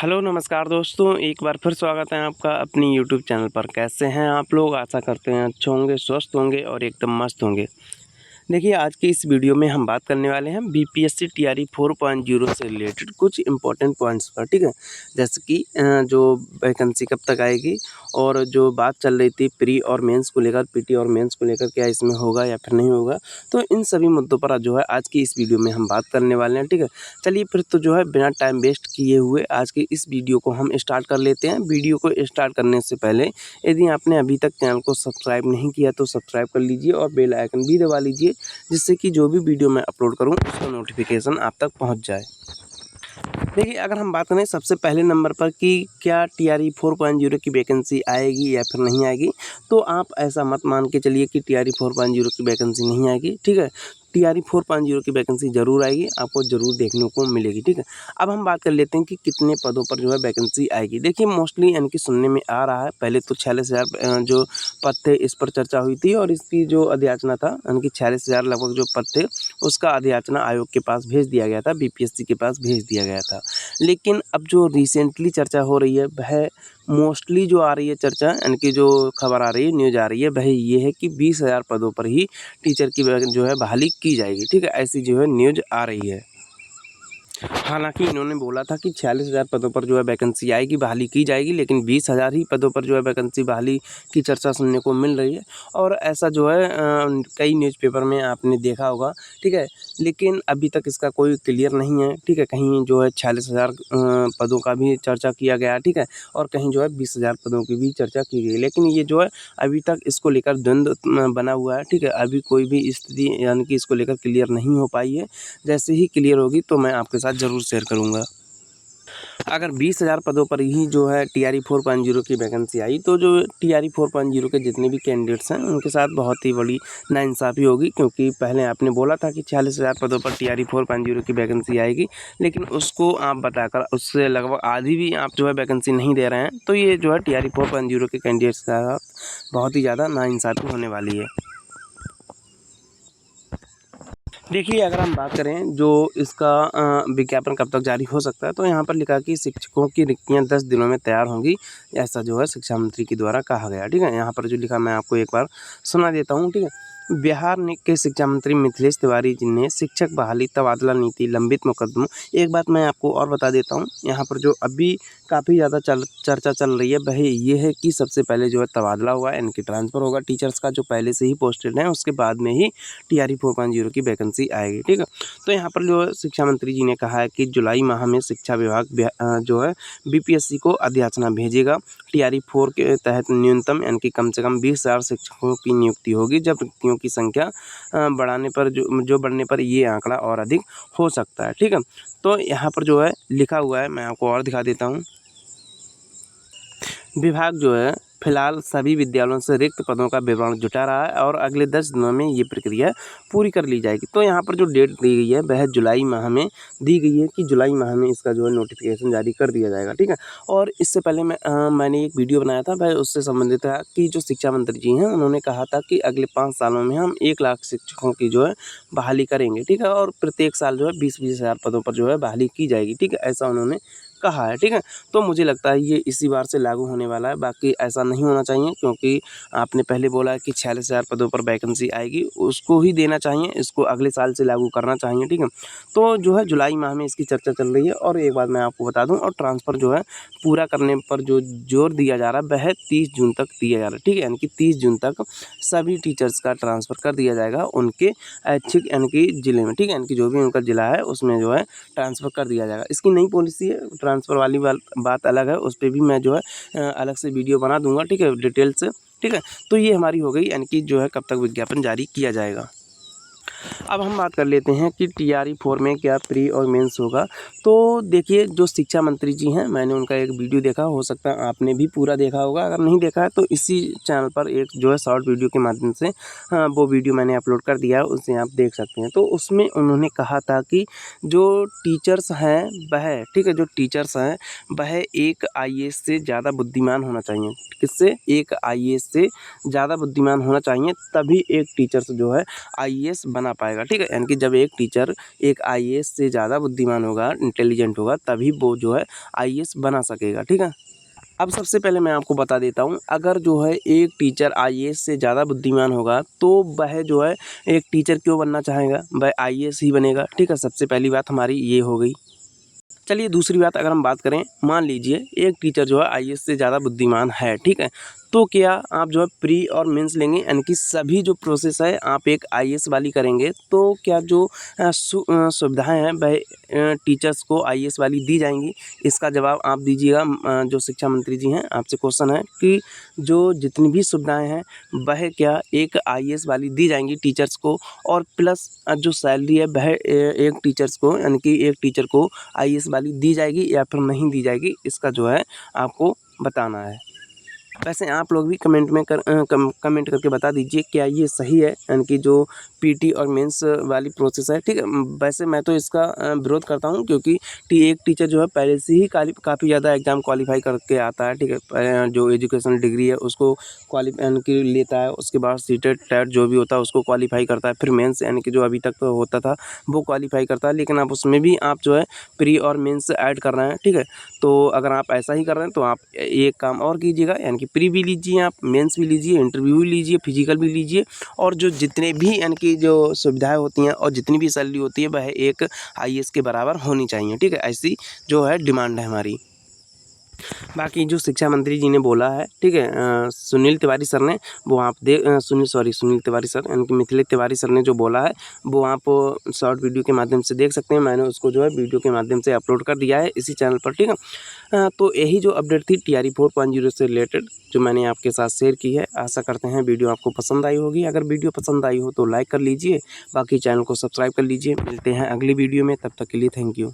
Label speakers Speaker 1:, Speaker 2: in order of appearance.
Speaker 1: Hello नमस्कार दोस्तों, एक बार फिर स्वागत है आपका अपनी यूट्यूब चैनल पर। कैसे हैं आप लोग? आशा करते हैं अच्छे होंगे, स्वस्थ होंगे और एकदम मस्त होंगे। देखिए, आज की इस वीडियो में हम बात करने वाले हैं बीपीएससी टीआरई 4.0 से रिलेटेड कुछ इंपॉर्टेंट पॉइंट्स पर, ठीक है? जैसे कि जो वैकेंसी कब तक आएगी और जो बात चल रही थी प्री और मेंस को लेकर, पीटी और मेंस को लेकर, क्या इसमें होगा या फिर नहीं होगा। तो इन सभी मुद्दों पर जो है आज की इस वीडियो में हम बात करने वाले हैं, ठीक है? चलिए फिर तो जो है बिना टाइम वेस्ट किए हुए आज की इस वीडियो को हम स्टार्ट कर लेते हैं। वीडियो को स्टार्ट करने से पहले यदि आपने अभी तक चैनल को सब्सक्राइब नहीं किया तो सब्सक्राइब कर लीजिए और बेल आइकन भी दबा लीजिए, जिससे कि जो भी वीडियो मैं अपलोड करूं उसका नोटिफिकेशन आप तक पहुंच जाए। देखिए, अगर हम बात करें सबसे पहले नंबर पर कि क्या टीआरई 4.0 की वैकेंसी आएगी या फिर नहीं आएगी, तो आप ऐसा मत मान के चलिए कि टीआरई 4.0 की वैकेंसी नहीं आएगी, ठीक है? टीआरई 4.0 की वैकेंसी ज़रूर आएगी, आपको ज़रूर देखने को मिलेगी, ठीक है? अब हम बात कर लेते हैं कि कितने पदों पर जो है वैकेंसी आएगी। देखिए, मोस्टली यानी कि सुनने में आ रहा है, पहले तो 46,000 जो पद थे इस पर चर्चा हुई थी और इसकी जो अधियाचना था यानी कि 46,000 लगभग जो पद थे उसका अधियाचना आयोग के पास भेज दिया गया था, बीपीएससी के पास भेज दिया गया था। लेकिन अब जो रिसेंटली चर्चा हो रही है वह मोस्टली जो आ रही है चर्चा यानी कि जो खबर आ रही है, न्यूज़ आ रही है, वह ये है कि 20,000 पदों पर ही टीचर की जो है बहाली की जाएगी, ठीक है? ऐसी जो है न्यूज़ आ रही है। हालाँकि इन्होंने बोला था कि 46,000 पदों पर जो है वैकेंसी आएगी, बहाली की जाएगी, लेकिन 20,000 ही पदों पर जो है वैकेंसी बहाली की चर्चा सुनने को मिल रही है और ऐसा जो है कई न्यूज़पेपर में आपने देखा होगा, ठीक है? लेकिन अभी तक इसका कोई क्लियर नहीं है, ठीक है? कहीं जो है 46,000 पदों का भी चर्चा किया गया, ठीक है? और कहीं जो है 20,000 पदों की भी चर्चा की गई, लेकिन ये जो है अभी तक इसको लेकर द्वंद्व बना हुआ है, ठीक है? अभी कोई भी स्थिति यानी कि इसको लेकर क्लियर नहीं हो पाई है। जैसे ही क्लियर होगी तो मैं आपके साथ ज़रूर शेयर करूँगा। अगर 20,000 पदों पर ही जो है टीआरई 4.0 की वैकेंसी आई तो जो टीआरई 4.0 के जितने भी कैंडिडेट्स हैं उनके साथ बहुत ही बड़ी नाइंसाफ़ी होगी, क्योंकि पहले आपने बोला था कि 46,000 पदों पर टीआरई 4.0 की वैकेंसी आएगी, लेकिन उसको आप बताकर उससे लगभग आधी भी आप जो है वैकेंसी नहीं दे रहे हैं, तो ये जो है टीआरई 4.0 के कैंडिडेट्स के साथ बहुत ही ज़्यादा नाइंसाफ़ी होने वाली है। देखिए, अगर हम बात करें जो इसका विज्ञापन कब तक जारी हो सकता है, तो यहाँ पर लिखा कि शिक्षकों की रिक्तियाँ 10 दिनों में तैयार होंगी, ऐसा जो है शिक्षा मंत्री के द्वारा कहा गया, ठीक है? यहाँ पर जो लिखा मैं आपको एक बार सुना देता हूँ, ठीक है? बिहार के शिक्षा मंत्री मिथिलेश तिवारी जी ने शिक्षक बहाली, तबादला नीति, लंबित मुकदमों। एक बात मैं आपको और बता देता हूँ, यहाँ पर जो अभी काफ़ी ज़्यादा चर्चा चल रही है वह ये है कि सबसे पहले जो है तबादला होगा, इनकी ट्रांसफ़र होगा टीचर्स का जो पहले से ही पोस्टेड हैं, उसके बाद में ही टीआरई 4.0 की वैकेंसी आएगी, ठीक है? तो यहाँ पर जो है शिक्षा मंत्री जी ने कहा है कि जुलाई माह में शिक्षा विभाग जो है बीपीएससी को अधियाचना भेजेगा। टीआरई 4 के तहत न्यूनतम यानी कि कम से कम 20,000 शिक्षकों की नियुक्ति होगी, जब रिक्तियों की संख्या बढ़ाने पर जो बढ़ने पर ये आंकड़ा और अधिक हो सकता है, ठीक है? तो यहाँ पर जो है लिखा हुआ है, मैं आपको और दिखा देता हूँ। विभाग जो है फिलहाल सभी विद्यालयों से रिक्त पदों का विवरण जुटा रहा है और अगले 10 दिनों में ये प्रक्रिया पूरी कर ली जाएगी। तो यहाँ पर जो डेट दी गई है वह जुलाई माह में दी गई है कि जुलाई माह में इसका जो है नोटिफिकेशन जारी कर दिया जाएगा, ठीक है? और इससे पहले मैंने एक वीडियो बनाया था, वह उससे संबंधित था कि जो शिक्षा मंत्री जी हैं उन्होंने कहा था कि अगले 5 सालों में हम 1 लाख शिक्षकों की जो है बहाली करेंगे, ठीक है? और प्रत्येक साल जो है 20-20 हज़ार पदों पर जो है बहाली की जाएगी, ठीक है? ऐसा उन्होंने कहा है, ठीक है? तो मुझे लगता है ये इसी बार से लागू होने वाला है, बाकी ऐसा नहीं होना चाहिए, क्योंकि आपने पहले बोला है कि 46,000 पदों पर वैकेंसी आएगी, उसको ही देना चाहिए, इसको अगले साल से लागू करना चाहिए, ठीक है? तो जो है जुलाई माह में इसकी चर्चा चल रही है और एक बात मैं आपको बता दूँ, और ट्रांसफ़र जो है पूरा करने पर जो ज़ोर दिया जा रहा है वह 30 जून तक दिया जा रहा है, ठीक है? यानी कि 30 जून तक सभी टीचर्स का ट्रांसफ़र कर दिया जाएगा उनके ऐच्छिक यानी कि ज़िले में, ठीक है? यानी कि जो भी उनका ज़िला है उसमें जो है ट्रांसफ़र कर दिया जाएगा। इसकी नई पॉलिसी है, ट्रांसफ़र वाली बात अलग है, उस पे भी मैं जो है अलग से वीडियो बना दूँगा, ठीक है? डिटेल से, ठीक है? तो ये हमारी हो गई यानी कि जो है कब तक विज्ञापन जारी किया जाएगा। अब हम बात कर लेते हैं कि टीआरई 4 में क्या प्री और मेंस होगा। तो देखिए, जो शिक्षा मंत्री जी हैं, मैंने उनका एक वीडियो देखा, हो सकता है आपने भी पूरा देखा होगा, अगर नहीं देखा है तो इसी चैनल पर एक जो है शॉर्ट वीडियो के माध्यम से वो वीडियो मैंने अपलोड कर दिया है, उसे आप देख सकते हैं। तो उसमें उन्होंने कहा था कि जो टीचर्स हैं वह, ठीक है, जो टीचर्स हैं वह एक आईएएस से ज़्यादा बुद्धिमान होना चाहिए। किससे? एक आईएएस से ज़्यादा बुद्धिमान होना चाहिए, तभी एक टीचर्स जो है आईएएस बना बना पाएगा, ठीक है। यानी कि जब एक टीचर एक आईएएस से ज़्यादा बुद्धिमान होगा, इंटेलिजेंट होगा, तभी वो जो है आईएएस बना सकेगा, ठीक है। अब सबसे पहले मैं आपको बता देता हूँ, अगर जो है एक टीचर आईएएस से ज़्यादा बुद्धिमान होगा तो वह जो है एक टीचर क्यों बनना चाहेगा, वह आईएएस ही बनेगा, ठीक है। सबसे पहली बात हमारी ये हो गई। चलिए दूसरी बात अगर हम बात करें, मान लीजिए एक टीचर जो है आईएएस से ज़्यादा बुद्धिमान है, ठीक है। तो क्या आप जो है प्री और मेंस लेंगे, यानी कि सभी जो प्रोसेस है आप एक आईएएस वाली करेंगे, तो क्या जो सुविधाएं हैं वह टीचर्स को आईएएस वाली दी जाएंगी? इसका जवाब आप दीजिएगा। जो शिक्षा मंत्री जी हैं, आपसे क्वेश्चन है कि जो जितनी भी सुविधाएं हैं वह क्या एक आईएएस वाली दी जाएंगी टीचर्स को, और प्लस जो सैलरी है वह एक टीचर्स को, यानी कि एक टीचर को आईएएस वाली दी जाएगी या फिर नहीं दी जाएगी? इसका जो है आपको बताना है। वैसे आप लोग भी कमेंट करके बता दीजिए क्या ये सही है, यानी कि जो पीटी और मेंस वाली प्रोसेस है, ठीक है। वैसे मैं तो इसका विरोध करता हूँ, क्योंकि एक टीचर जो है पहले से ही काफ़ी ज़्यादा एग्ज़ाम क्वालिफाई करके आता है, ठीक है। जो एजुकेशनल डिग्री है उसको यानी कि लेता है, उसके बाद सीटेट टेट जो भी होता है उसको क्वालिफाई करता है, फिर मेंस यानी कि जो अभी तक तो होता था वो क्वालिफाई करता है। लेकिन आप उसमें भी आप जो है प्री और मेंस ऐड कर रहे हैं, ठीक है। तो अगर आप ऐसा ही कर रहे हैं तो आप एक काम और कीजिएगा, यानी कि प्री भी लीजिए, आप मेंस भी लीजिए, इंटरव्यू भी लीजिए, फिजिकल भी लीजिए, और जो जितने भी यानी कि जो सुविधाएं होती हैं और जितनी भी सैलरी होती है वह एक आईएएस के बराबर होनी चाहिए, ठीक है। ऐसी जो है डिमांड है हमारी। बाकी जो शिक्षा मंत्री जी ने बोला है, ठीक है, सुनील तिवारी सर ने, वो आप सुनील तिवारी सर यानी कि मिथिलेश तिवारी सर ने जो बोला है वो आप शॉर्ट वीडियो के माध्यम से देख सकते हैं। मैंने उसको जो है वीडियो के माध्यम से अपलोड कर दिया है इसी चैनल पर, ठीक है। तो यही जो अपडेट थी TRE 4.0 से रिलेटेड जो मैंने आपके साथ शेयर की है। आशा करते हैं वीडियो आपको पसंद आई होगी। अगर वीडियो पसंद आई हो तो लाइक कर लीजिए, बाकी चैनल को सब्सक्राइब कर लीजिए। मिलते हैं अगली वीडियो में, तब तक के लिए थैंक यू।